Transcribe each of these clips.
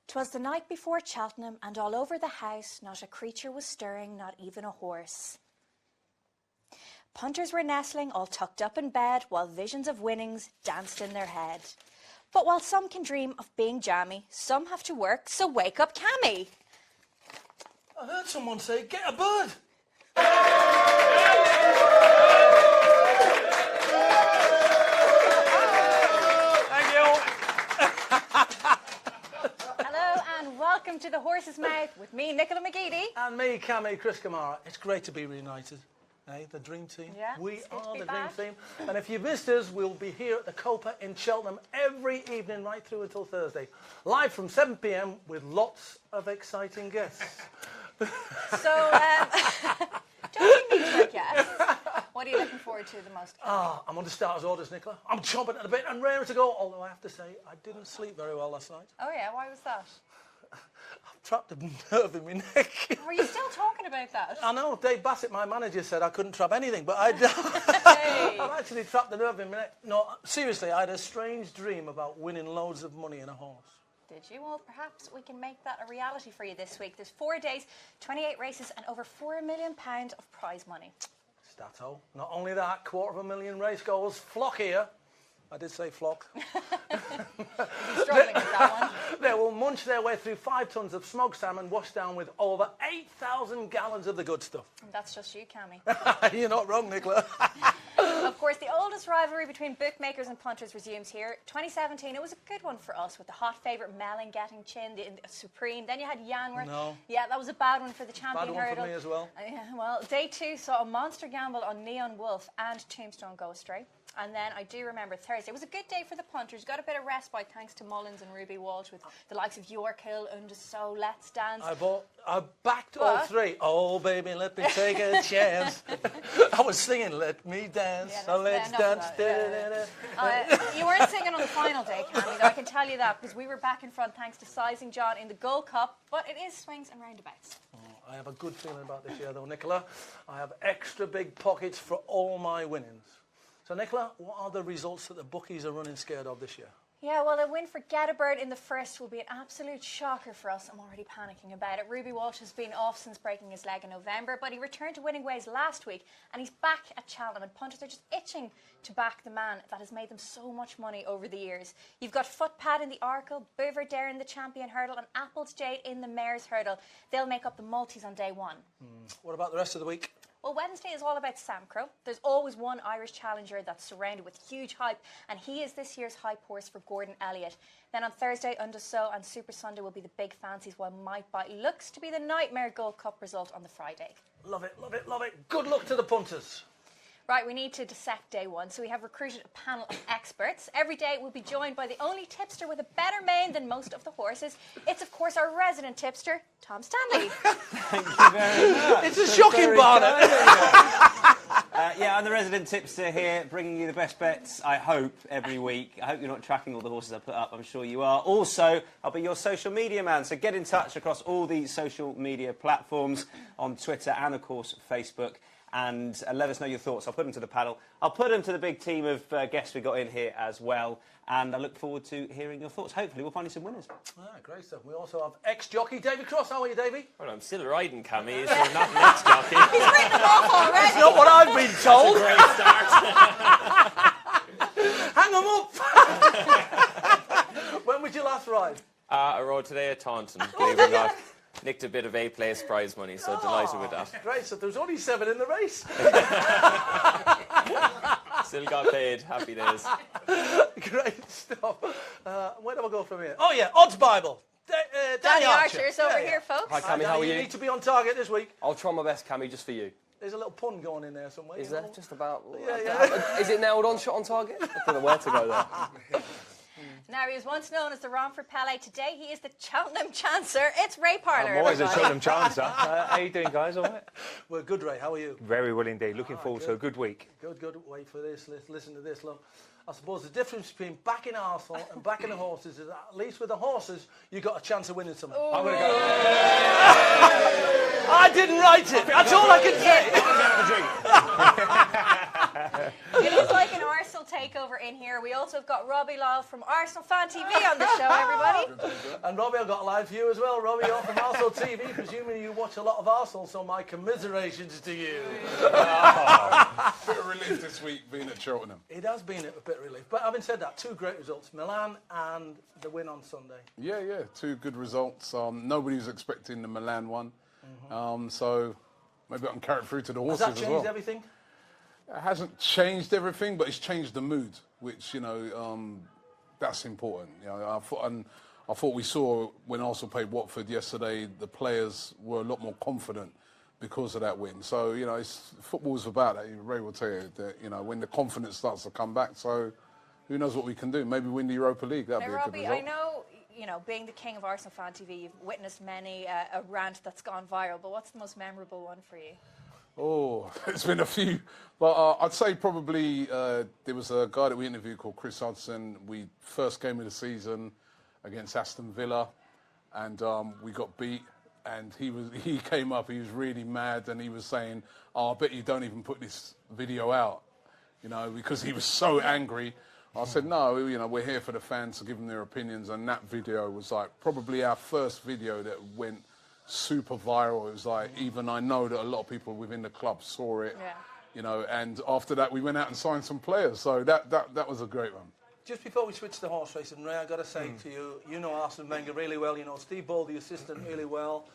'Twas the night before Cheltenham, and all over the house not a creature was stirring, not even a horse. Punters were nestling, all tucked up in bed, while visions of winnings danced in their head. But while some can dream of being jammy, some have to work, so wake up, Cammy. I heard someone say, get a bird. Thank you. Hello and welcome to The Horse's Mouth with me, Nicola McGeady. And me, Cammy, Chris Kamara. It's great to be reunited. Hey, the dream team. Yeah, we are the back. dream team. And if you missed us, we'll be here at the Copa in Cheltenham every evening right through until Thursday. Live from 7 p.m. with lots of exciting guests. So, don't you need to guess? What are you looking forward to the most? I'm on the starter's orders, Nicola. I'm chomping at the bit and raring to go, although I have to say, I didn't sleep very well last night. Oh yeah, why was that? I've trapped a nerve in my neck. Were you still talking about that? I know, Dave Bassett, my manager, said I couldn't trap anything, but I've actually trapped the nerve in my neck. No, seriously, I had a strange dream about winning loads of money in a horse. Did you? Well, perhaps we can make that a reality for you this week. There's 4 days, 28 races, and over £4 million of prize money. Stato. Not only that, 250,000 race goals. Flock here. I did say flock. You've been struggling with that one. They will munch their way through 5 tons of smoked salmon washed down with over 8,000 gallons of the good stuff. And that's just you, Cammy. You're not wrong, Nicola. Of course, the oldest rivalry between bookmakers and punters resumes here. 2017, it was a good one for us with the hot favourite Mellon getting chin, the Supreme. Then you had Yanworth. No. Yeah, that was a bad one for the champion Bad one hurdle. for me as well. Well, day 2 saw a monster gamble on Neon Wolf and Tombstone go astray. And then I do remember Thursday. It was a good day for the punters. Got a bit of respite thanks to Mullins and Ruby Walsh with the likes of York Hill, Undersow, Let's Dance. I backed all 3. Oh, baby, let me take a chance. I was singing, let me dance. Yeah, Oh, let's dance. You weren't singing on the final day, Cammy, though, I can tell you that, because we were back in front thanks to Sizing John in the Gold Cup. But it is swings and roundabouts. I have a good feeling about this year, though, Nicola. I have extra big pockets for all my winnings. So, Nicola, what are the results that the bookies are running scared of this year? Yeah, well, a win for Get a Bird in the first will be an absolute shocker for us. I'm already panicking about it. Ruby Walsh has been off since breaking his leg in November, but he returned to winning ways last week, and he's back at Cheltenham, and punters are just itching to back the man that has made them so much money over the years. You've got Footpad in the Arkle, Biverdare in the Champion Hurdle, and Apples Jade in the Mares Hurdle. They'll make up the multis on day 1. What about the rest of the week? Well, Wednesday is all about Samcro. There's always one Irish challenger that's surrounded with huge hype, and he is this year's hype horse for Gordon Elliott. Then on Thursday, Undersow and Super Sunday will be the big fancies, while Might Bite looks to be the nightmare Gold Cup result on the Friday. Love it, love it, love it. Good luck to the punters. Right, we need to dissect day 1, so we have recruited a panel of experts. Every day we'll be joined by the only tipster with a better mane than most of the horses. It's, of course, our resident tipster, Tom Stanley. Thank you very much. It's a shocking bonnet. Yeah, I'm the resident tipster here, bringing you the best bets, I hope, every week. I hope you're not tracking all the horses I put up. I'm sure you are. Also, I'll be your social media man, so get in touch across all the social media platforms on Twitter and, of course, Facebook. And let us know your thoughts. I'll put them to the panel. I'll put them to the big team of guests we got in here as well. And I look forward to hearing your thoughts. Hopefully we'll find you some winners. Great stuff. We also have ex-jockey David Cross. How are you, Davey? Well, I'm still riding, Cammy, so not an ex-jockey. He's written them off already. That's not what I've been told. Great start. Hang them up. When was your last ride? I rode today at Taunton, believe it or not. Nicked a bit of A-place prize money, so delighted with that. Great stuff. There was only 7 in the race. Still got paid. Happy days. Great stuff. Where do I go from here? Oh, yeah, Odds Bible. Danny Archer's over here, folks. Hi, Cammy, how are You you? need to be on target this week. I'll try my best, Cammy, just for you. There's a little pun going in there somewhere. Is there? Just about... Yeah. Is it nailed on, shot on target? I don't know where to go there. Now, he was once known as the Romford Pele. Today, he is the Cheltenham Chancer. It's Ray Parlour. I'm always a everybody. Cheltenham Chancer. How you doing, guys? All right? Well, good, Ray. How are you? Very well indeed. Looking forward to a good week. Good. Wait for this. Listen to this, look. I suppose the difference between backing Arsenal and backing the horses is that at least with the horses, you got a chance of winning something. I'm going to go. I didn't write it. That's all I can say. It is like an Arsenal takeover over in here. We also have got Robbie Lyle from Arsenal Fan TV on the show, everybody. And Robbie, I've got a live view as well. Robbie, you're from Arsenal TV. Presumably you watch a lot of Arsenal, so my commiserations to you. Bit of relief this week being at Cheltenham. It has been a bit of relief. But having said that, 2 great results, Milan and the win on Sunday. Yeah, 2 good results. Nobody was expecting the Milan one. So maybe I can carry it through to the horses as well. Has that changed everything? It hasn't changed everything, but it's changed the mood, which, that's important. I thought we saw when Arsenal played Watford yesterday, the players were a lot more confident because of that win. So, football's about that. Ray will tell you that, when the confidence starts to come back. So who knows what we can do? Maybe win the Europa League. That'd be a good Robbie, result. I know, being the king of Arsenal Fan TV, you've witnessed many a rant that's gone viral, but what's the most memorable one for you? Oh, it's been a few. But I'd say probably there was a guy that we interviewed called Chris Hudson. We first game of the season against Aston Villa, and we got beat. And he came up, he was really mad, and he was saying, I bet you don't even put this video out, because he was so angry. I said, no, we're here for the fans to give them their opinions, and that video was like probably our first video that went super viral. It was like, even I know that a lot of people within the club saw it, and after that we went out and signed some players, so that was a great one. Just before we switch to horse racing, Ray, I've got to say to you, you know Arsene Wenger really well, you know Steve Ball, the assistant, really well.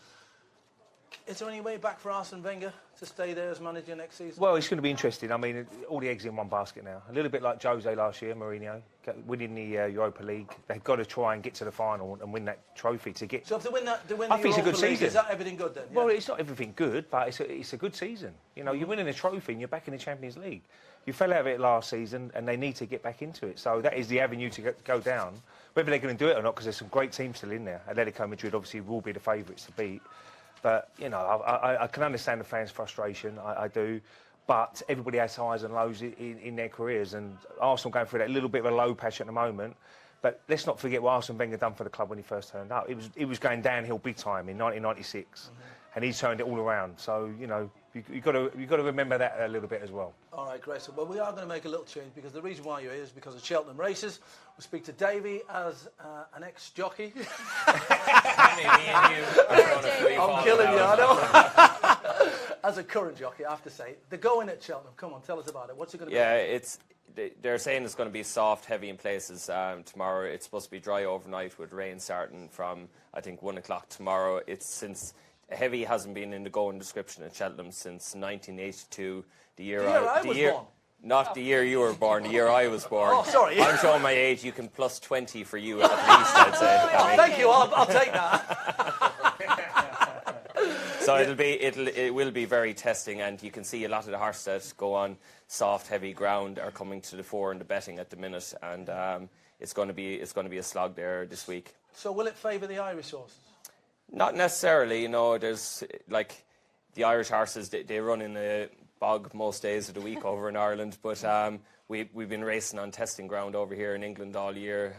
Is there any way back for Arsene Wenger to stay there as manager next season? Well, it's going to be interesting. I mean, all the eggs in one basket now. A little bit like Jose last year, Mourinho, winning the Europa League. They've got to try and get to the final and win that trophy to get. So if they win the I think it's a good Europa League, season. is that everything good then? Well, it's not everything good, but it's a good season. You're winning a trophy and you're back in the Champions League. You fell out of it last season and they need to get back into it. So that is the avenue to go down. Whether they're going to do it or not, because there's some great teams still in there. Atletico Madrid obviously will be the favourites to beat. But, I can understand the fans' frustration, I do. But everybody has highs and lows in their careers, and Arsenal going through that little bit of a low patch at the moment. But let's not forget what Arsene Wenger done for the club when he first turned up. It was going downhill big time in 1996, and he turned it all around. So, you've got to remember that a little bit as well. All right, great. So, well, we are going to make a little change, because the reason why you're here is because of Cheltenham races. We'll speak to Davey as an ex-jockey. I'm killing you, I know. As a current jockey, I have to say, the going at Cheltenham. Come on, tell us about it. What's it going to be? Yeah, they're saying it's going to be soft, heavy in places tomorrow. It's supposed to be dry overnight with rain starting from, I think, 1 o'clock tomorrow. It's since heavy hasn't been in the going description at Cheltenham since 1982, the year I was born. Not the year you were born, the year I was born. Oh, sorry. I'm showing my age. You can plus 20 for you at least, I'd say. Oh, thank you. I'll take that. So it will be very testing, and you can see a lot of the horses that go on soft, heavy ground are coming to the fore in the betting at the minute, and it's going to be a slog there this week. So will it favour the Irish horses? Not necessarily. There's like the Irish horses. They run in a bog most days of the week over in Ireland, but we've been racing on testing ground over here in England all year.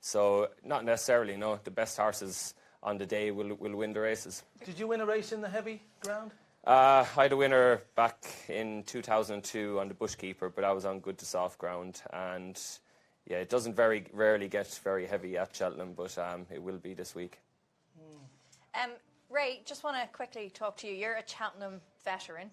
So not necessarily. No, the best horses on the day will win the races. Did you win a race in the heavy ground? I had a winner back in 2002 on the Bushkeeper, but I was on good to soft ground, and yeah, it doesn't very rarely get very heavy at Cheltenham, but it will be this week. Ray, just want to quickly talk to you. You're a Cheltenham veteran.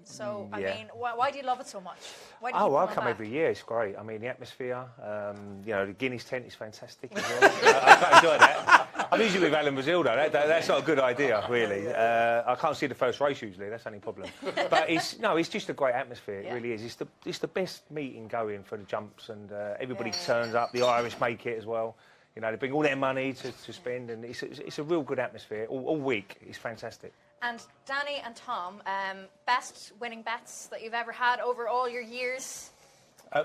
So, I Yeah. mean, why do you love it so much? Why do you Oh, keep I coming come back? every year. It's great. I mean, the atmosphere, the Guinness tent is fantastic as well. I quite enjoy that. I'm usually with Alan Brazil, though. That's not a good idea, really. I can't see the first race usually. That's the only problem. But it's just a great atmosphere. It really is. It's the best meeting going for the jumps, and everybody turns up. The Irish make it as well. They bring all their money to spend, and it's a real good atmosphere all week. It's fantastic. And Danny and Tom, best winning bets that you've ever had over all your years?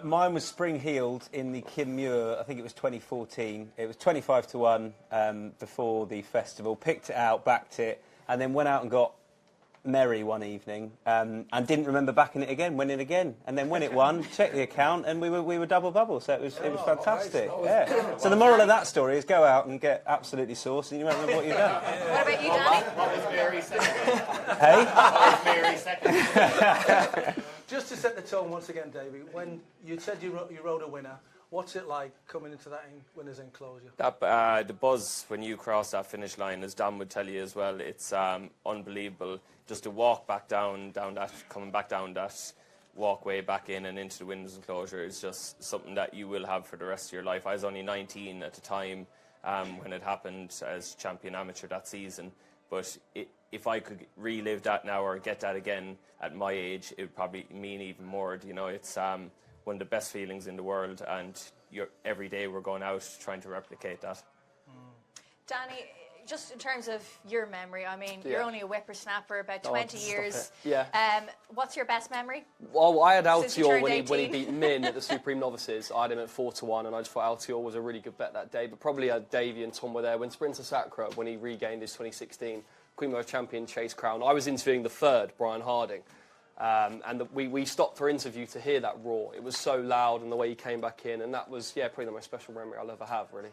Mine was spring-heeled in the Kim Muir, I think it was 2014. It was 25 to 1 before the festival. Picked it out, backed it, and then went out and got merry one evening, and didn't remember backing it again. Went in again, and then when it won, checked the account, and we were double bubble. So it was fantastic. Yeah. So the moral of that story is go out and get absolutely sauced, and you won't remember what you've done. What about you, Danny? What was Mary second? Hey. What was Mary second? Just to set the tone once again, Davey, when you said you rode a winner, what's it like coming into that winner's enclosure? That the buzz when you cross that finish line, as Dan would tell you as well, it's unbelievable. Just to walk back down that, coming back down that walkway back in and into the winner's enclosure is just something that you will have for the rest of your life. I was only 19 at the time when it happened as champion amateur that season, but if I could relive that now or get that again at my age, it would probably mean even more. You know, it's one of the best feelings in the world, and every day we're going out trying to replicate that. Danny, just in terms of your memory, I mean, Yeah. you're only a whippersnapper, about 20 stop years. it. Yeah. What's your best memory? Well, I had Since you Altior turned when he 18. beat Min at the Supreme Novices. I had him at 4-1, and I just thought Altior was a really good bet that day. But probably Davey and Tom were there when Sprinter Sacra, when he regained his 2016 Queen Mother Champion Chase Crown. I was interviewing the third, Brian Harding. We stopped for interview to hear that roar. It was so loud, and the way he came back in, and that was, probably the most special memory I'll ever have, really.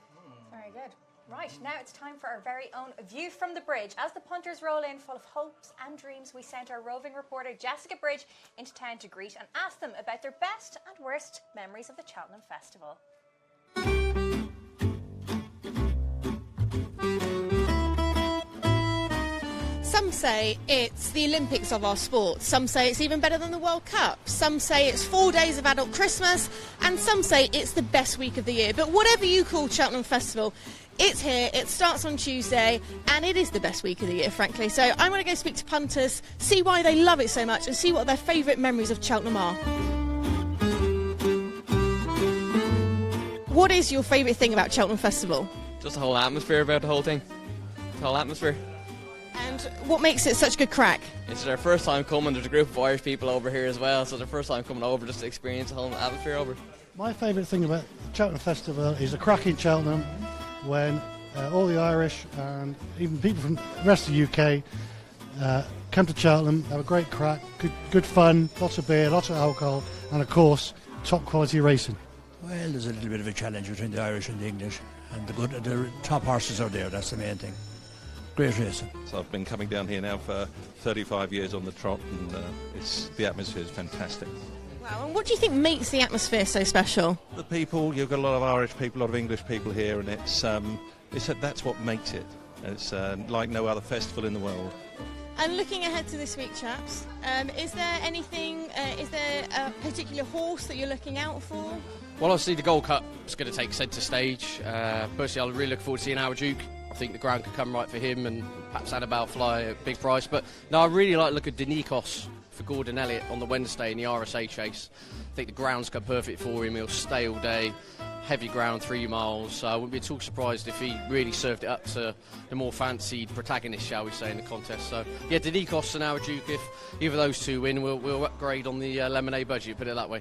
Very good. Right, now it's time for our very own View from the Bridge. As the punters roll in full of hopes and dreams, we sent our roving reporter Jessica Bridge into town to greet and ask them about their best and worst memories of the Cheltenham Festival. Some say it's the Olympics of our sport. Some say it's even better than the World Cup. Some say it's 4 days of adult Christmas. And some say it's the best week of the year. But whatever you call Cheltenham Festival, it's here, it starts on Tuesday, and it is the best week of the year, frankly. So I'm going to go speak to punters, see why they love it so much, and see what their favourite memories of Cheltenham are. What is your favourite thing about Cheltenham Festival? Just the whole atmosphere about the whole thing. The whole atmosphere. And what makes it such good crack? It's their first time coming. There's a group of Irish people over here as well, so it's their first time coming over just to experience the whole atmosphere over. My favourite thing about the Cheltenham Festival is the crack in Cheltenham when all the Irish and even people from the rest of the UK come to Cheltenham, have a great crack, good fun, lots of beer, lots of alcohol, and of course, top quality racing. Well, there's a little bit of a challenge between the Irish and the English, and the top horses are there, that's the main thing. Great racing. So I've been coming down here now for 35 years on the trot, and the atmosphere is fantastic. Wow, and what do you think makes the atmosphere so special? The people, you've got a lot of Irish people, a lot of English people here, and that's what makes it. It's like no other festival in the world. And looking ahead to this week, chaps, is there a particular horse that you're looking out for? Well, obviously the Gold Cup is going to take centre stage. Personally, I really look forward to seeing Our Duke. I think the ground could come right for him, and perhaps Annabelle fly a big price. But no, I really like to look at Denikos for Gordon Elliott on the Wednesday in the RSA chase. I think the ground's got perfect for him. He'll stay all day. Heavy ground, 3 miles. So I wouldn't be at all surprised if he really served it up to the more fancied protagonist, shall we say, in the contest. So yeah, Denikos and Our Duke. If either of those two win, we'll upgrade on the lemonade budget. Put it that way.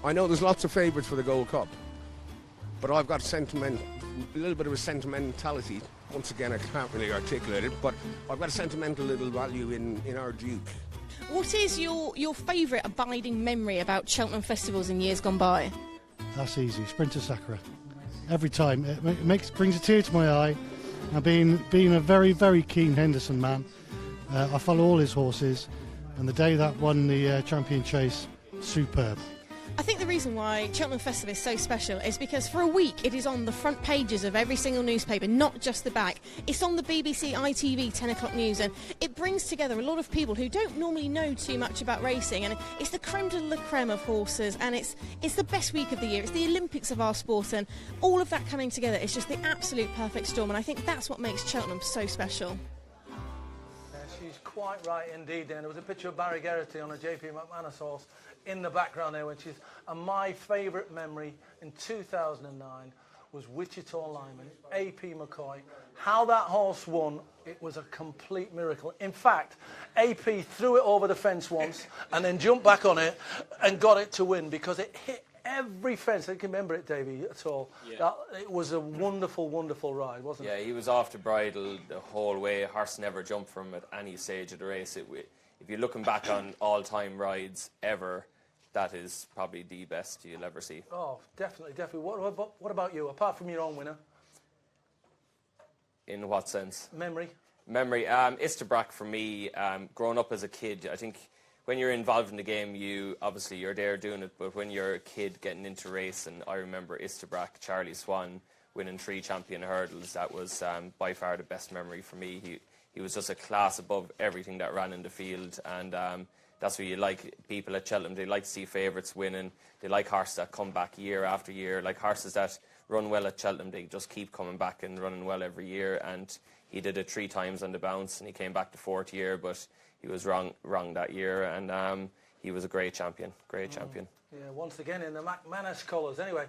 I know there's lots of favourites for the Gold Cup, but I've got a little bit of a sentimentality. Once again, I can't really articulate it, but I've got a sentimental little value in Our Duke. What is your favourite abiding memory about Cheltenham festivals in years gone by? That's easy, Sprinter Sacra. Every time, it brings a tear to my eye. And being a very, very keen Henderson man, I follow all his horses, and the day that won the champion chase, superb. I think the reason why Cheltenham Festival is so special is because for a week it is on the front pages of every single newspaper, not just the back. It's on the BBC ITV 10 o'clock news, and it brings together a lot of people who don't normally know too much about racing, and it's the creme de la creme of horses, and it's the best week of the year. It's the Olympics of our sport, and all of that coming together is just the absolute perfect storm, and I think that's what makes Cheltenham so special. She's quite right indeed, Dan. There was a picture of Barry Geraghty on a JP McManus horse in the background there, and my favourite memory in 2009 was Wichita Lyman, AP McCoy. How that horse won, it was a complete miracle. In fact, AP threw it over the fence once and then jumped back on it and got it to win because it hit every fence. I can remember it, Davey, at all. Yeah. It was a wonderful, wonderful ride, wasn't it? Yeah, he was off the bridle the whole way. Horse never jumped from him at any stage of the race. If you're looking back on all-time rides ever, that is probably the best you'll ever see. Oh, definitely. What about you, apart from your own winner? In what sense? Memory. Istabrack for me, growing up as a kid, I think when you're involved in the game, you're there doing it. But when you're a kid getting into racing, I remember Istabraq, Charlie Swan winning 3 champion hurdles. That was by far the best memory for me. He was just a class above everything that ran in the field, and that's what you like. People at Cheltenham, they like to see favourites winning. They like horses that come back year after year, like horses that run well at Cheltenham. They just keep coming back and running well every year, and he did it 3 times on the bounce, and he came back the 4th year, but he was wrong that year, and he was a great champion, Yeah, once again in the McManus colours. Anyway,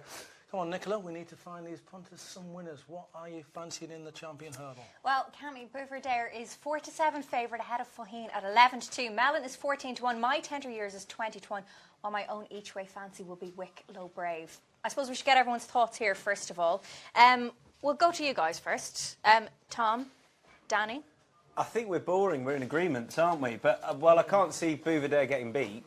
come on, Nicola, we need to find these punters some winners. What are you fancying in the champion hurdle? Well, Cammy, Bouverdaire is 4-7 favourite ahead of Faugheen at 11-2. Melon is 14-1. My Tender Years is 20-1. While my own each-way fancy will be Wicklow Brave. I suppose we should get everyone's thoughts here first of all. We'll go to you guys first. Tom, Danny. I think we're boring. We're in agreement, aren't we? But while I can't see Bouverdaire getting beat,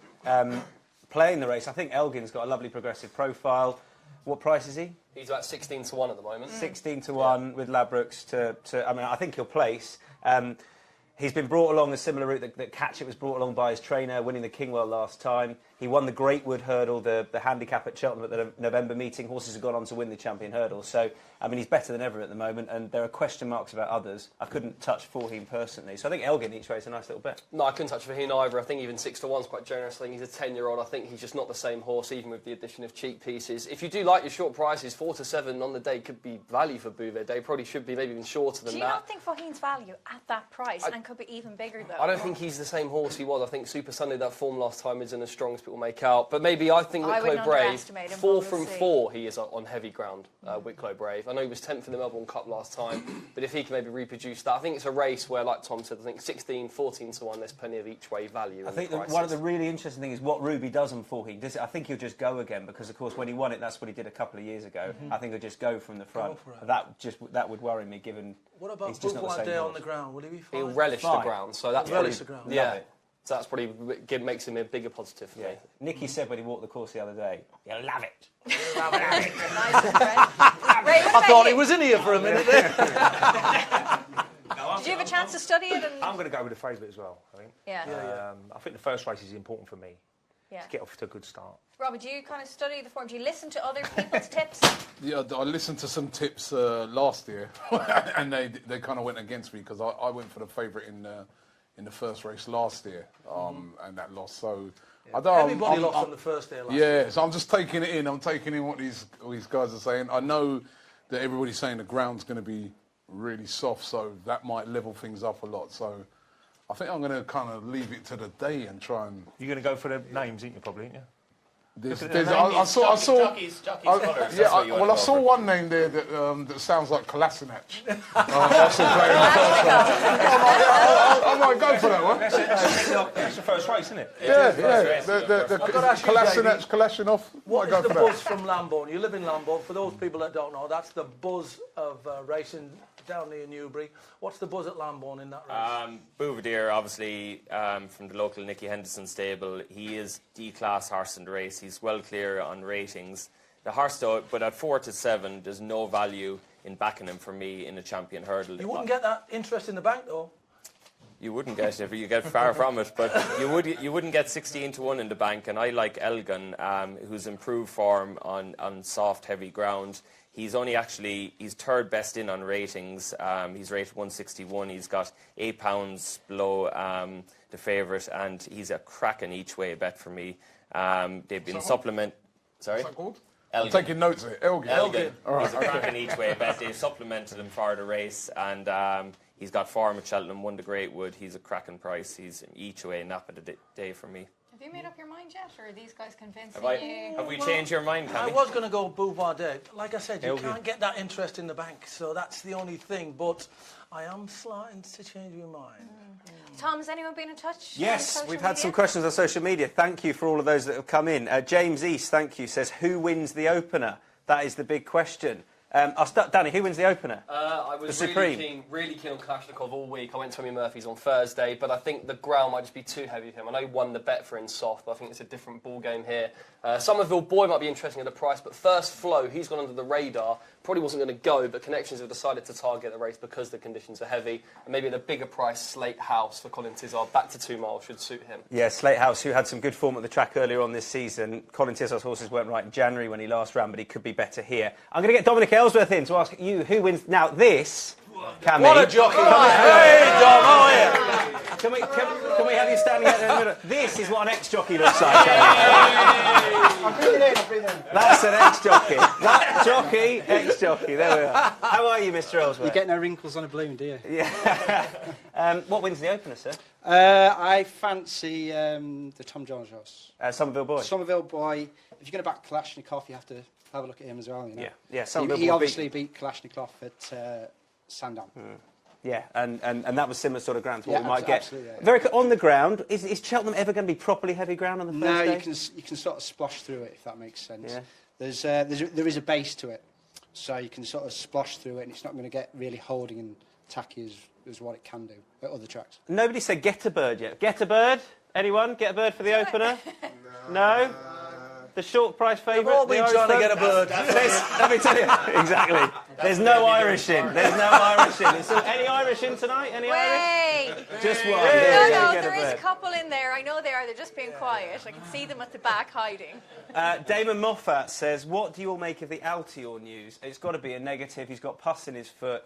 playing the race, I think Elgin's got a lovely progressive profile. What price is he? He's about 16-1 at the moment. 16-1 with Ladbrokes I mean, I think he'll place. He's been brought along a similar route that Catchett was brought along by his trainer, winning the Kingwell last time. He won the Greatwood Hurdle, the handicap at Cheltenham at the November meeting. Horses have gone on to win the Champion Hurdle. So, I mean, he's better than ever at the moment, and there are question marks about others. I couldn't touch Faugheen personally. So I think Elgin each way is a nice little bet. No, I couldn't touch Faugheen either. I think even 6-1 is quite generous. I think he's a 10-year-old. I think he's just not the same horse, even with the addition of cheek pieces. If you do like your short prices, 4-7 on the day could be value for Bouverdaire. Probably should be maybe even shorter than that. Do you not think Faugheen's value at that price and could be even bigger, though? I don't think he's the same horse he was. I think Super Sunday, that form last time, isn't as strong as people make out. But maybe I think Wicklow Brave, 4 from 4, he is on heavy ground, Wicklow Brave. I know he was 10th in the Melbourne Cup last time, but if he can maybe reproduce that, I think it's a race where, like Tom said, I think 16, 14-1, there's plenty of each way value. I think one of the really interesting things is what Ruby does on Faugheen. I think he'll just go again because, of course, when he won it, that's what he did a couple of years ago. I think he'll just go from the front. That would worry me, given what about he's just not the same Bouverdaire horse. on the ground? Will he be fine? He'll relish the ground, so that's relish the ground. Yeah. So that's probably makes him a bigger positive for me. Nicky said when he walked the course the other day, "You'll love it." I thought he was in here for a minute there. Did you have a chance to study it? I'm going to go with the favourite as well, I think. Yeah. I think the first race is important for me to get off to a good start. Robert, do you kind of study the form? Do you listen to other people's tips? Yeah, I listened to some tips last year, and they kind of went against me because I went for the favourite in the first race last year, and that lost. So I don't. Everybody lost on the first day last year. Yeah, so I'm just taking it in. I'm taking in what these guys are saying. I know that everybody's saying the ground's going to be really soft, so that might level things up a lot. So I think I'm going to kind of leave it to the day and try and. You're going to go for the names, ain't you? Probably, ain't you? I saw one name there that sounds like Kolasinac. I might go for that one. That's the first race, isn't it? Yeah. The Kalashinov. What is the buzz from Lambourne? You live in Lambourne. For those people that don't know, that's the buzz of racing down near Newbury. What's the buzz at Lambourne in that race? Bouverdaire, obviously, from the local Nicky Henderson stable, he is the class horse in the race. He's well clear on ratings. The horse, though, but at 4-7, there's no value in backing him for me in a champion hurdle. You wouldn't get that interest in the bank, though. You wouldn't get it, you get far from it, but you wouldn't get 16-1 in the bank. And I like Elgin, who's improved form on soft, heavy ground. He's he's third best in on ratings. He's rated 161. He's got £8 below the favourite, and he's a cracking each way bet for me. They've been supplement. Sorry. What's that called? Elgin. I'm taking notes here. Elgin. Right, he's a cracking each way bet. They've supplemented him for the race, and he's got form at Cheltenham. Won the Greatwood. He's a cracking price. He's each way nap of the day for me. Have you made up your mind yet, or are these guys convincing you? Have we changed your mind, Cammy? I was going to go Bouverdaire. Like I said, you can't get that interest in the bank, so that's the only thing. But I am starting to change my mind. Tom, has anyone been in touch? Yes, we've had some questions on social media. Thank you for all of those that have come in. James East, thank you, says, who wins the opener? That is the big question. I'll start, Danny, who wins the opener? I was the really keen on Kalashnikov all week. I went to Tommy Murphy's on Thursday, but I think the ground might just be too heavy for him. I know he won the bet for him soft, but I think it's a different ball game here. Somerville Boy might be interesting at the price, but First Flow, he's gone under the radar. Probably wasn't going to go, but Connections have decided to target the race because the conditions are heavy. And maybe at a bigger price, Slate House for Colin Tizard, back to 2 miles, should suit him. Yeah, Slate House, who had some good form at the track earlier on this season. Colin Tizard's horses weren't right in January when he last ran, but he could be better here. I'm going to get Dominic Ellsworth in to ask you who wins. Now, this... Cammy. What a jockey! Hey, Dom, how are you? Can we have you standing out there in the middle? This is what an ex-jockey looks like. I'm breathing in. That's an ex-jockey. That jockey, ex-jockey. There we are. How are you, Mr. Ellsworth? You get no wrinkles on a balloon, do you? Yeah. What wins the opener, sir? I fancy the Tom Jones horse. Somerville Boy. Somerville Boy. If you're going to back Kalashnikov, you have to have a look at him as well. You know? Yeah. Somerville he Boy obviously beat Kalashnikov at Sandown. Yeah, and that was similar sort of ground to what Yeah, we might get. absolutely, yeah. Very on the ground. Is Cheltenham ever going to be properly heavy ground on the first No, day? you can sort of splosh through it, if that makes sense. Yeah. There is a base to it, so you can sort of splosh through it, and it's not going to get really holding and tacky as what it can do at other tracks. Nobody said Get a Bird yet. Get a Bird? Anyone? Get a Bird for the opener? No? The short price favourite? We've all been trying to get a bird. Let me tell you. Exactly. There's no Irish in. There's no Irish in. So, any Irish in tonight? Any Irish? Just one. No, there is a couple in there. I know they are. They're just being quiet. I can see them at the back hiding. Damon Moffat says, what do you all make of the Altior news? It's got to be a negative. He's got pus in his foot.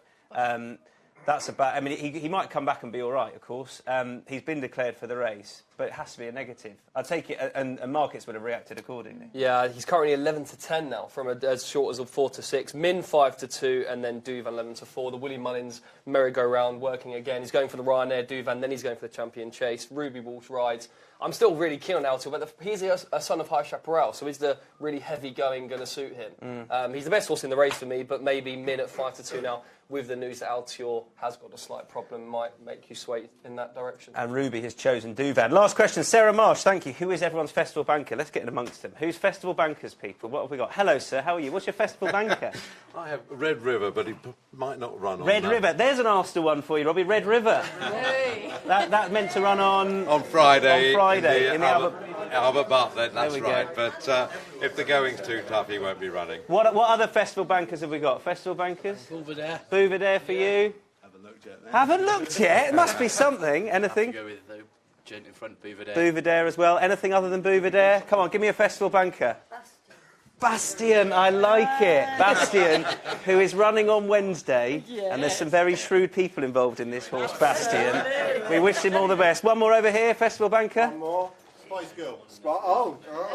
That's about... I mean, he might come back and be all right, of course. He's been declared for the race, but it has to be a negative. I'll take it, and markets would have reacted accordingly. Yeah, he's currently 11 to 10 now, from as short as a 4 to 6. Min 5 to 2, and then Duvan 11 to 4. The Willie Mullins merry-go-round working again. He's going for the Ryanair Duvan, then he's going for the Champion Chase. Ruby Walsh rides. I'm still really keen on Altior, but he's a son of High Chaparral, so is the really heavy-going going to suit him? He's the best horse in the race for me, but maybe Min at 5 to 2 now, with the news that Altior has got a slight problem, might make you sway in that direction. And Ruby has chosen Duvan. Last question, Sarah Marsh, thank you. Who is everyone's festival banker? Let's get in amongst them. Who's festival bankers, people? What have we got? Hello, sir, how are you? What's your festival banker? I have Red River, but he might not run on Red that. River. There's an Ulster one for you, Robbie. Red River. That meant to run on Friday. On Friday in the Albert Bartlett, that's There we right. go. But if the going's too tough, he won't be running. What other festival bankers have we got? Festival bankers? Bouverdare. Bouverdare for you? Haven't looked yet. It must be something. Anything? Go with the gent in front, Bouverdare. Bouverdare as well. Anything other than Bouverdare? Come on, give me a festival banker. Bastian, I like it. Bastian, who is running on Wednesday, and there's some very shrewd people involved in this horse, Bastian. We wish him all the best. One more over here, festival banker. One more. Spice Girl.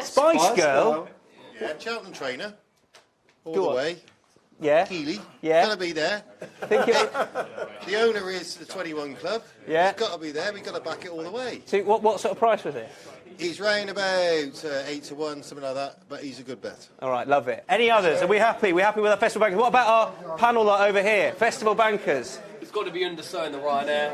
Spice Girl? Yeah, Cheltenham trainer. All Go the on. way. Yeah. Keeley. Yeah. Gotta be there. The owner is the 21 Club. Yeah. He's gotta be there. We've got to back it all the way. So what sort of price was it? He's round about 8 to 1, something like that, but he's a good bet. All right, love it. Any others? Are we happy? We're happy with our festival bankers. What about our panel lot over here? Festival bankers. It's got to be Underso in the Ryanair.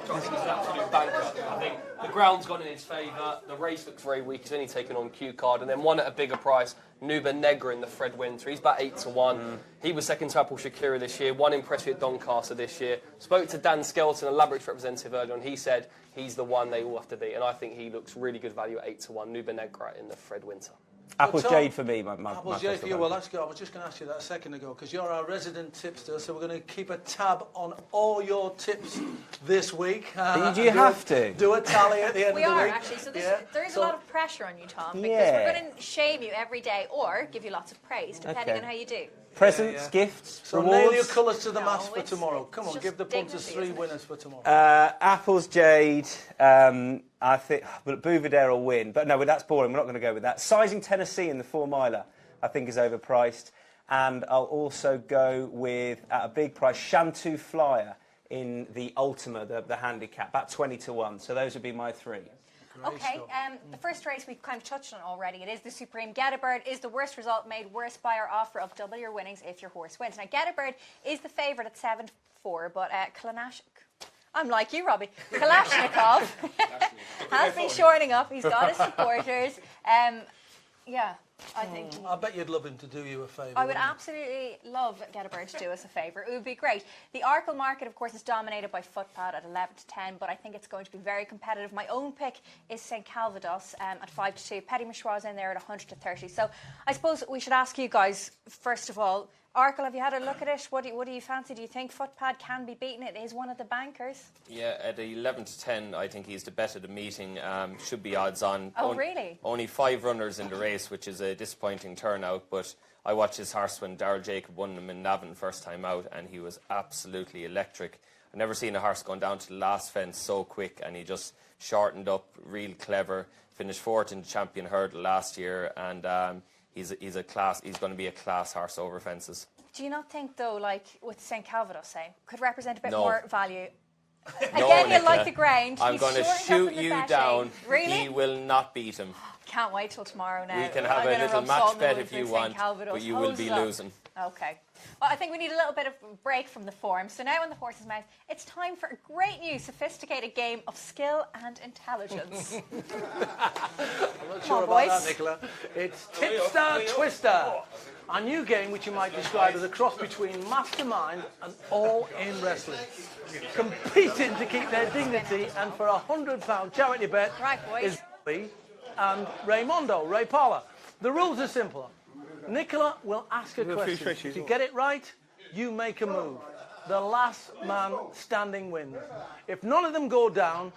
He's an absolute banker. I think the ground's gone in his favour. The race looks very weak. He's only taken on Q Card, and then one at a bigger price, Nuba Negra in the Fred Winter. He's about 8 to 1. He was second to Apple Shakira this year. Won in Pressfield at Doncaster this year. Spoke to Dan Skelton, a Labrix representative earlier on. He said he's the one they all have to beat, and I think he looks really good value at 8 to 1. Nuba Negra in the Fred Winter. Apple's Tom, Jade for me. Apple's Jade for you. Well, that's good. I was just going to ask you that a second ago because you're our resident tipster, so we're going to keep a tab on all your tips this week. Do you have to? Do a tally at the end We of the are, week. actually. So there is So- a lot of pressure on you, Tom, because Yeah. we're going to shame you every day or give you lots of praise, depending Okay. on how you do. Presents, gifts, So rewards. nail your colours to the No, mast for it's- tomorrow. Come on, it's give the just punters dignity, 3 winners for tomorrow. Apple's Jade, I think, but Bouverdare will win. But no, that's boring. We're not going to go with that. Sizing Tennessee in the 4-miler, I think, is overpriced. And I'll also go with, at a big price, Shantou Flyer in the Ultima, the handicap, about 20 to 1. So those would be my 3. Okay, the first race we've kind of touched on already. It is the Supreme. Get a Bird is the worst result made worse by our offer of double your winnings if your horse wins. Now, Get a Bird is the favourite at 7-4, but I'm like you, Robbie. Kalashnikov has been shorting up. He's got his supporters. Yeah, I think. I bet you'd love him to do you a favour. I would wouldn't you? absolutely love Get a Bird to do us a favour. It would be great. The Arkle market, of course, is dominated by Footpad at 11 to 10, but I think it's going to be very competitive. My own pick is St Calvados at 5 to 2. Petit Mouchoir's in there at 100 to 30. So I suppose we should ask you guys, first of all, Arkle, have you had a look at it? What do you fancy? Do you think Footpad can be beaten? It is one of the bankers. Yeah, at 11 to 10, I think he's the bet of the meeting. Should be odds on. Oh, really? Only 5 runners in the race, which is a disappointing turnout. But I watched his horse when Darryl Jacob won him in Navan first time out, and he was absolutely electric. I've never seen a horse going down to the last fence so quick, and he just shortened up, real clever. Finished 4th in the champion hurdle last year, and he's a class. He's going to be a class horse over fences. Do you not think, though, like with St Calvados, say, could represent a bit No. more value? No, Again, you Nicola, like the ground. I'm He's going to shortened up shoot in the you betting. down. Really? He will not beat him. Can't wait till tomorrow now. We can I'm have a gonna little rub salt match in the bet wound if for you St. want, Calvados. but you will be Hose up. losing. Okay. Well, I think we need a little bit of a break from the form. So now in the horse's mouth, it's time for a great new sophisticated game of skill and intelligence. I'm not sure on, about boys. that, Nicola. It's Tipster Twister, a new game which you might describe as a cross between Mastermind and All In Wrestling. Competing to keep their dignity and for £100 charity bet Right, boys. is Lee and Raymondo, Ray Parler. The rules are simple. Nicola will ask a We'll question. few stretches. If you get it right, you make a move. The last man standing wins. If none of them go down,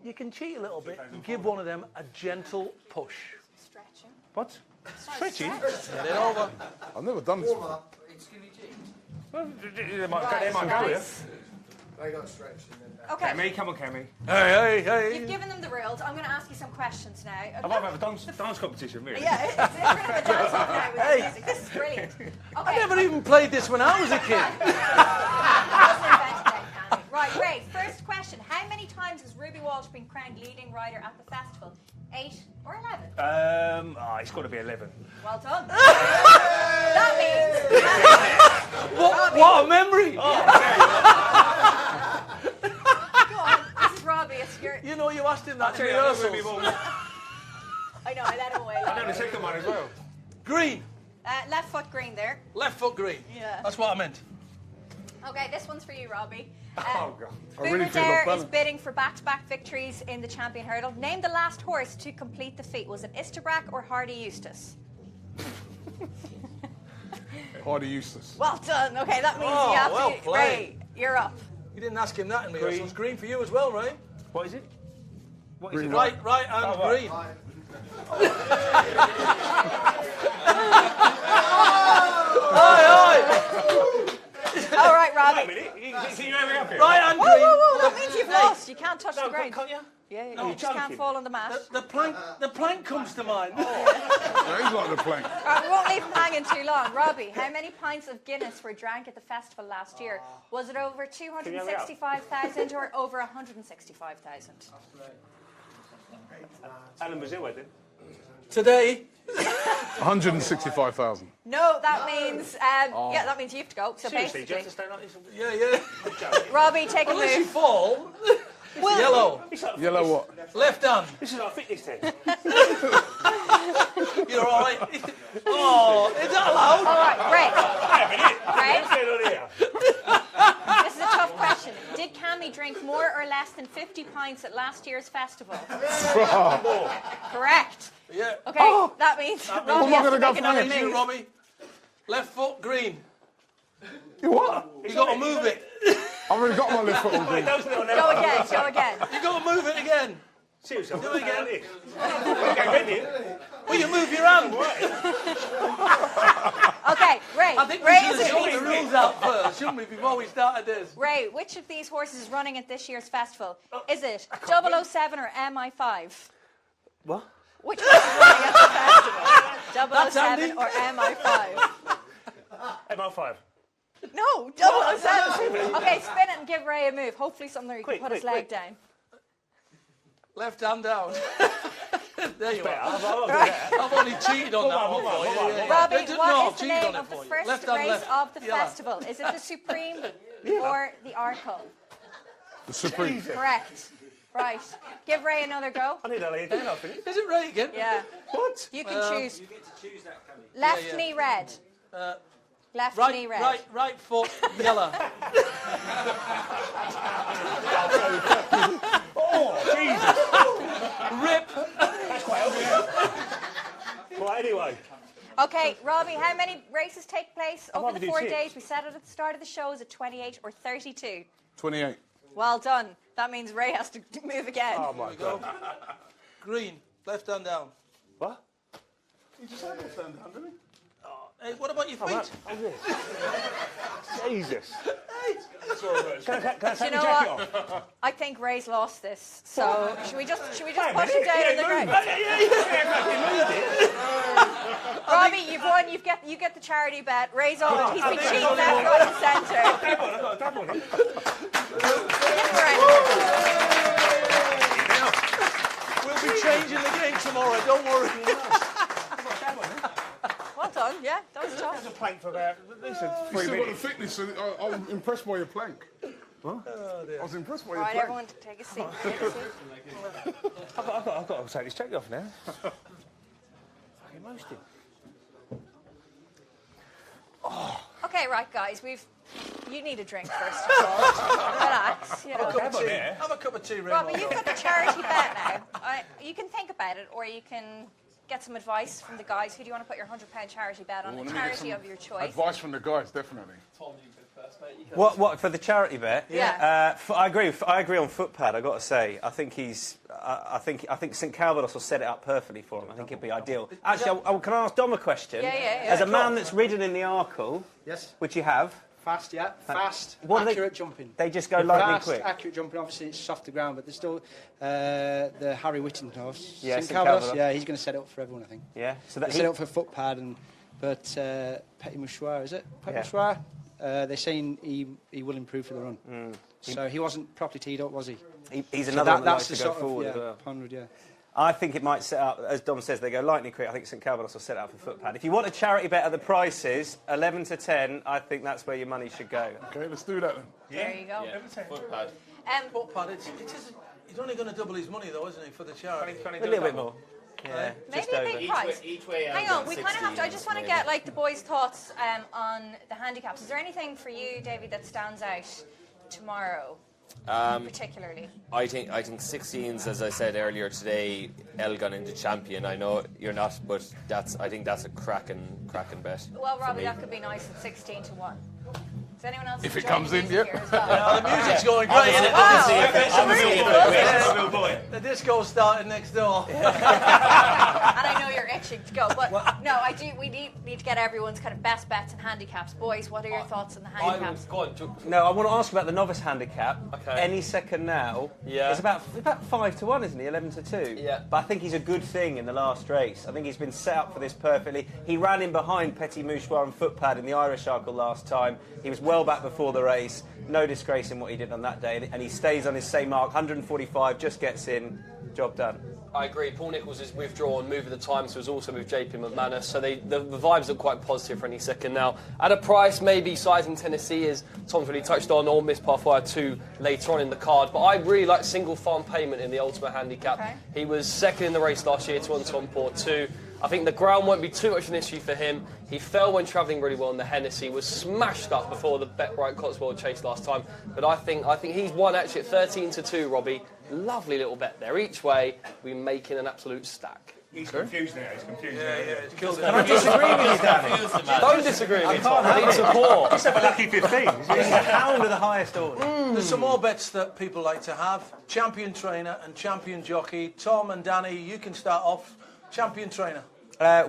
you can cheat a little bit and give one of them a gentle push. Stretching. What? Stretching? Get it over. I've never done this before. Well, they might do it. They got stretched. Okay. Cammy, come on, Cammy. Hey. You've given them the rules. I'm going to ask you some questions now. I might have a dance competition, really. Yeah, it's a bit of a dance off now with the music. This is brilliant. Okay. I never even played this when I was a kid. Right, Ray, first question. How many times has Ruby Walsh been crowned leading rider at the festival? 8 or 11? It's got to be 11. Well done. That means... What a memory! Go on, this is Robbie. It's your... You know, you asked him that in I know rehearsals. I know, I let him away. I know the second one as well. Green. Left foot green there. Left foot green. Yeah. That's what I meant. Okay, this one's for you, Robbie. Oh, God. I really Boomer feel Dare off is balance. bidding for back-to-back victories in the champion hurdle. Name the last horse to complete the feat. Was it Isterbrack or Hardy Eustace? Hardy Eustace. Well done. Okay, that means Oh, you have well to... played. Ray, you're up. You didn't ask him that in rehearsals. Green for you as well, Ray. What is it? What is Green it? Right, and Oh, right. green. All right, Robbie. Wait a minute. You know me up here? Right and Whoa, green. whoa, whoa, that means you've lost. You can't touch the ground. Can't you? Yeah, No, you just can't joking. fall on the mat. The plank comes to mind. Yeah, he's like the plank. All right, we won't leave him hanging too long. Robbie, how many pints of Guinness were drank at the festival last year? Was it over 265,000 or over 165,000? Alan Brazil, I did. Today, 165,000. No, that means yeah, that means you have to go. So Seriously, do you basically, have to stand like this? yeah. Robbie, take a Unless you move. fall, yellow. Yellow what? Left hand. This is our fitness test. You're all right. Oh, is that allowed? All right, Ray. Wait a minute. Ray, What's going on here? this is a tough question. Did Cammy drink more or less than 50 pints at last year's festival? Correct. Yeah. Okay, that means That Robbie means has to gonna go make another first. You, move. Robbie. Left foot green. You what? You got to move it. I've already got my left foot on green. Go again, go again. You got to move it again. Seriously, Do it again. again. Well, you move your hand. Okay, Ray. I think we Ray, should is have it sorted the rules out first, shouldn't we, before we started this? Ray, which of these horses is running at this year's festival? Is it 007 or MI5? What? Which horse is running at the festival? 007 handy. or MI5? MR5. No, 007. Okay, spin it and give Ray a move. Hopefully something where he can put his leg down. Left hand down. There you are. Right. I've only cheated on that one for you. Yeah. Robbie, No, what is the cheated name on it of the for you. first Left hand, race left. of the Yeah. festival? Is it the Supreme or the Arkle? The Supreme. Correct. Right. Give Ray another go. I need to lay down, I think. Is it Ray again? Yeah. What? You can choose. You get to choose that, Cammy. Left knee red. Left knee red. Right foot yellow. Oh, Jesus! Rip. That's quite obvious. Well, anyway. Okay, Robbie, how many races take place I'd over rather the do 4 6. days? We said it at the start of the show. Is it 28 or 32? 28. Well done. That means Ray has to move again. Oh, my God. Green. Left hand down. What? You just had left hand down, didn't you? Hey, what about your feet? Oh, this. Jesus. Hey. Can I Do take you the know jacket what? off? I think Ray's lost this. So should we just push him down on the ground? Robbie, you've won. You get the charity bet. Ray's on. He's been cheating left, right, and centre. I've got a dab on him. We'll be changing the game tomorrow. Don't worry. Well done. Yeah, that was tough. There's a plank for about at least You 3 still got the minutes. fitness. I'm impressed by your plank. What? I was impressed by your Right, plank. everyone, take a seat. Take a seat. I've got to take this jacket off now. Fucking roasted. Okay, right, guys. You need a drink first of all. Relax. You know. Have a cup of tea, Ray. Robbie, you've got the charity bet now. You can think about it, or you can get some advice from the guys. Who do you want to put your £100 charity bet on? Well, A let me get charity some of your choice. Advice from the guys, definitely. Tom, you go first, mate. You go. What for the charity bet? Yeah. I agree on Footpad. I got to say, I think I think St Calvados will set it up perfectly for him. I think it'd be ideal. Actually, can I ask Dom a question? Yeah. As a man that's ridden in the Arkle, Yes. which you have, Fast, yeah. Fast, What do they- accurate jumping. they just go lightning Fast, quick. accurate jumping. Obviously, it's softer ground, but there's still the Harry Whittington horse. Yeah, St St Calvados. Calvados. Yeah, he's going to set it up for everyone, I think. Yeah, so They that set it up for Footpad, but Petit Mouchoir, is it? Petit Mouchoir? They're saying he will improve for the run. So he wasn't properly teed up, was he? He's So another one that that's likes the to go sort forward of, as well. 100, yeah. I think it might set up, as Dom says, they go lightning quick. I think St Calvados will set it up for Footpad. If you want a charity bet at the prices, 11 to 10, I think that's where your money should go. Okay, let's do that then. There you go. Footpad. Footpad. He's only going to double his money, though, isn't he, for the charity? A little bit more. Yeah, Maybe just a over. big price. Each way Hang on, we kind of have to. I just want to get like the boys' thoughts on the handicaps. Is there anything for you, David, that stands out tomorrow, particularly? I think 16s, as I said earlier today, Elgon into champion. I know you're not, but I think that's a cracking bet. Well, for Robbie, me. that could be nice at 16 to 1. Does anyone else? If it enjoy comes the in, music yep. here as well? The music's going great, isn't it? The disco's starting next door. And I know you're itching to go, but no, we need to get everyone's kind of best bets and handicaps. Boys, what are your thoughts on the handicaps? No, I want to ask about the novice handicap. Okay. Any second now. Yeah. It's about 5 to 1, isn't he? 11 to 2. Yeah. But I think he's a good thing in the last race. I think he's been set up for this perfectly. He ran in behind Petit Mouchoir and Footpad in the Irish Arkle last time. He was well back before the race. No disgrace in what he did on that day. And he stays on his same mark. 145, just gets in. Job done. I agree. Paul Nicholls is withdrawn. Move of the Times was also with JP McManus. So the vibes look quite positive for any second now. At a price, maybe sizing Tennessee, as Tom's really touched on, Ole Miss Par 2 later on in the card. But I really like Single Farm Payment in the Ultimate Handicap. Okay. He was second in the race last year to Anton Port 2. I think the ground won't be too much of an issue for him. He fell when travelling really well in the Hennessy, was smashed up before the Bet-Right Cotswold Chase last time. But I think he's won actually at 13 to 2, Robbie. Lovely little bet there. Each way, we're making an absolute stack. He's confused now. He's confused. It's killed Can I disagree with you, Danny? Don't disagree with me, Tom. I need support. Just have a lucky 15. He's a hound of the highest order. There's some more bets that people like to have. Champion trainer and champion jockey. Tom and Danny, you can start off. Champion trainer.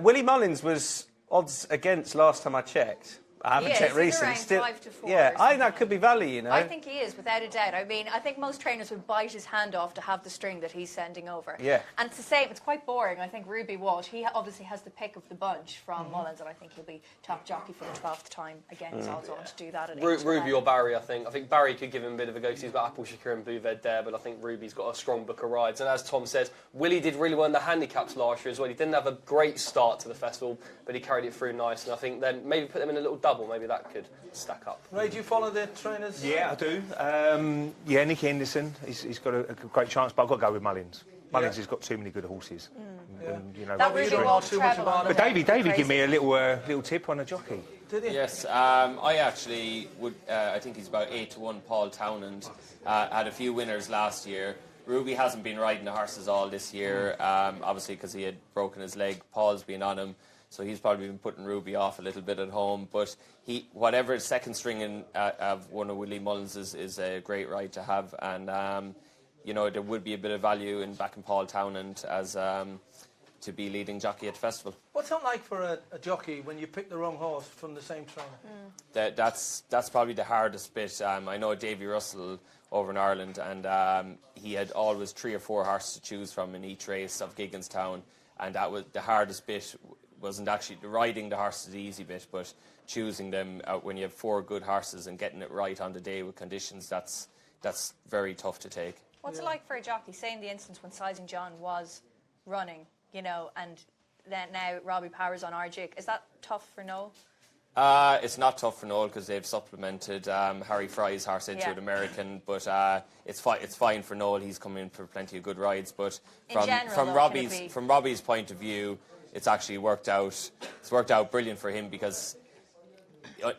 Willie Mullins was odds against last time I checked. I haven't checked He's recently. around Still, 5 to 4 yeah, or I think that could be value, you know. I think he is, without a doubt. I mean, I think most trainers would bite his hand off to have the string that he's sending over. Yeah. And it's the same, it's quite boring. I think Ruby Walsh, he obviously has the pick of the bunch from Mullins, and I think he'll be top jockey for the 12th time. Again, he's odds on to do that at 8 to 1. Ruby or Barry, I think. I think Barry could give him a bit of a go. He's got Apple Shakir and Bouved there, but I think Ruby's got a strong book of rides. And as Tom says, Willie did really well in the handicaps last year as well. He didn't have a great start to the festival, but he carried it through nice. And I think then maybe put them in a little double double, maybe that could stack up. Ray, do you follow the trainers? Yeah, I do. Yeah, Nicky Henderson, he's got a great chance, but I've got to go with Mullins. Mullins has got too many good horses. And, you know, That Ruby Walsh treble on but Davey give me a little tip on a jockey. Did he? Yes, I actually would. I think he's about 8-1. Paul Townend had a few winners last year. Ruby hasn't been riding the horses all this year, obviously because he had broken his leg. Paul's been on him, so he's probably been putting Ruby off a little bit at home. But whatever second string of one of Willie Mullins is a great ride to have, and you know, there would be a bit of value in backing Paul Townend as to be leading jockey at the festival. What's that like for a jockey when you pick the wrong horse from the same trainer? That's probably the hardest bit. I know Davy Russell over in Ireland, and he had always 3 or 4 horses to choose from in each race of Gigginstown, and that was the hardest bit. Wasn't actually riding the horses the easy bit, but choosing them when you have 4 good horses and getting it right on the day with conditions. That's very tough to take. What's it like for a jockey, say in the instance when Sizing John was running, you know, and then now Robbie Power's on our Duke? Is that tough for Noel? It's not tough for Noel because they've supplemented Harry Fry's horse into an American, but it's fine for Noel. He's come in for plenty of good rides. But from Robbie's point of view, it's actually worked out. It's worked out brilliant for him because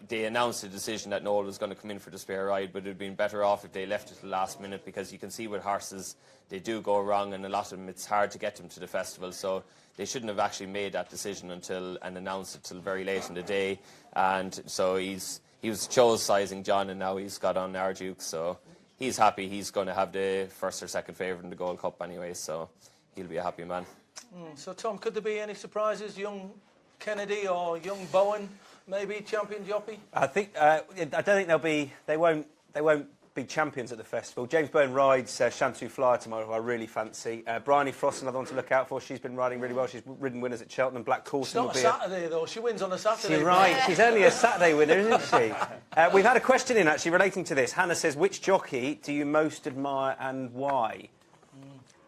they announced a decision that Noel was going to come in for the spare ride, but it would have been better off if they left it to the last minute, because you can see with horses they do go wrong, and a lot of them it's hard to get them to the festival. So they shouldn't have actually made that decision and announced it till very late in the day. And so he chose Sizing John, and now he's got on Arduke. So he's happy. He's going to have the first or second favourite in the Gold Cup anyway. So he'll be a happy man. So Tom, could there be any surprises? Young Kennedy or young Bowen, maybe champion jockey? I think I don't think they won't be champions at the festival. James Bowen rides Shantou Flyer tomorrow, who I really fancy. Bryony Frost, another one to look out for. She's been riding really well. She's ridden winners at Cheltenham. Black Coulson will be. It's not a Saturday though. She wins on a Saturday. She's right. She's only a Saturday winner, isn't she? We've had a question in actually relating to this. Hannah says, which jockey do you most admire and why?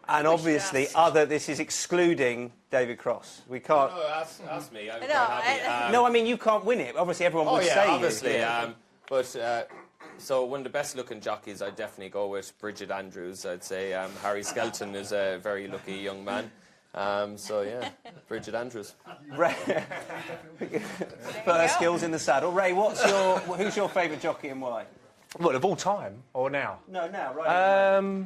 And obviously, this is excluding David Cross. We can't. No, ask me. I'm quite happy. No, I mean you can't win it. Obviously, everyone would say obviously. you. But so one of the best-looking jockeys, I'd definitely go with Bridget Andrews. I'd say Harry Skelton is a very lucky young man. So yeah, Bridget Andrews. Ray, first skills in the saddle. Ray, who's your favourite jockey and why? What, of all time or now? No, now, right.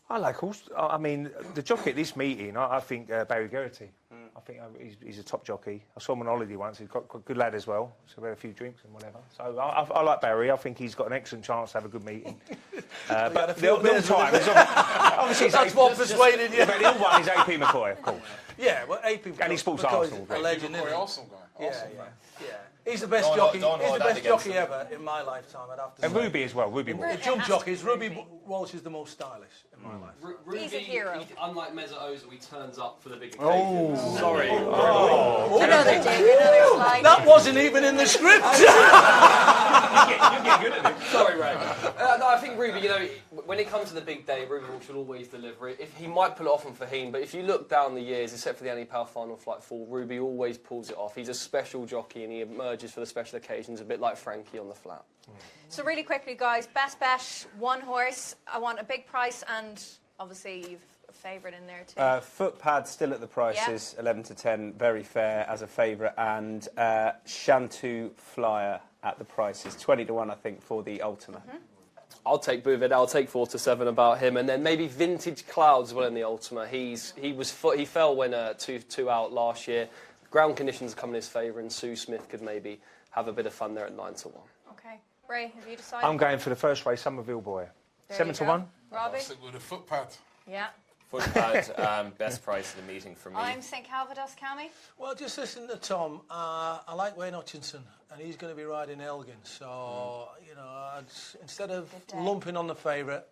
I like horse. I mean, the jockey at this meeting, I think Barry Geraghty. I think he's a top jockey. I saw him on holiday once. He's got a good lad as well. So we had a few drinks and whatever. So I like Barry. I think he's got an excellent chance to have a good meeting. But the all time, obviously that's what persuaded you. But the other one is AP McCoy, of course. Yeah, well, AP McCoy. And he sports Arsenal. A legend, isn't he? Arsenal guy. Yeah. He's the best jockey. He's the best jockey ever in my lifetime. I'd have to say. And Ruby as well. Ruby The jump jockeys. Ruby Walsh is the most stylish in my life. He's a hero. Unlike Mesut Ozil, he turns up for the big Oh. occasions. Sorry. Another dig, another slide. That wasn't even in the script. You get good at it. Sorry, Ray. No, I think Ruby, you know, when it comes to the big day, Ruby Walsh will always deliver it. If he might pull it off on Faheen, but if you look down the years, except for the Annie Powell final flight fall, Ruby always pulls it off. He's a special jockey and he emerges for the special occasions, a bit like Frankie on the flat. So really quickly, guys, best bet, one horse. I want a big price, and obviously you've a favourite in there too. Footpad still at the prices, 11 to 10, very fair as a favourite, and Shantou Flyer at the prices, 20 to 1, I think, for the Ultima. I'll take Bouvet. I'll take 4 to 7 about him, and then maybe Vintage Clouds well in the Ultima. He fell when 2 out last year. Ground conditions come in his favour, and Sue Smith could maybe have a bit of fun there at 9 to 1. Okay, Ray, have you decided? I'm going for the first race, Somerville Boy. There 7 you to go. 1. Robbie? I'll stick with a footpad. Yeah. Footpad, best price of the meeting for me. I'm St Calvados, Cammy. Well, just listen to Tom. I like Wayne Hutchinson, and he's going to be riding Elgin. So, you know, instead of lumping on the favourite,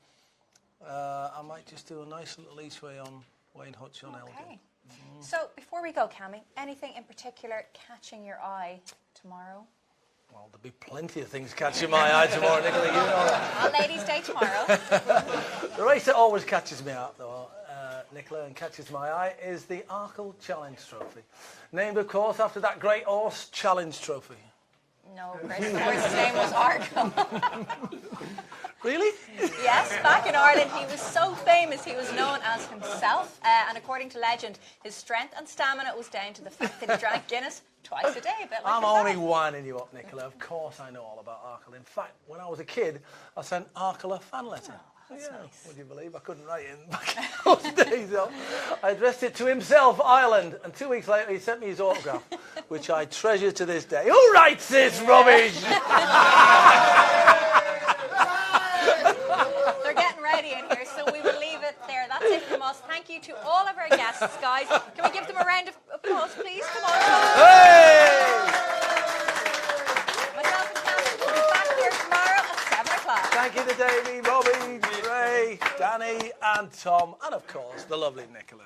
I might just do a nice little each way on Wayne Hutch on Elgin. So, before we go, Cammy, anything in particular catching your eye tomorrow? Well, there'll be plenty of things catching my eye tomorrow, Nicola. You know that. On Ladies' Day tomorrow. The race that always catches me out, though, Nicola, and catches my eye is the Arkle Challenge Trophy. Named, of course, after that great horse, Challenge Trophy. No, Chris, the horse's name was Arkle. Really? Yes, back in Ireland, he was so famous he was known as himself. And according to legend, his strength and stamina was down to the fact that he drank Guinness twice a day. A bit like I'm yourself. only winding you up, Nicola. Of course I know all about Arkle. In fact, when I was a kid, I sent Arkle a fan letter. That's nice. Would you believe I couldn't write it back in those days? I addressed it to himself, Ireland, and 2 weeks later he sent me his autograph, which I treasure to this day. Who writes this rubbish? They're getting ready in here, so we will leave it there. That's it from us. Thank you to all of our guests, guys. Can we give them a round of applause, please? Come on. Hey! Myself and Catherine will be back here tomorrow at 7 o'clock. Thank you to Davey, Robbie, Ray, Danny and Tom, and of course the lovely Nicola.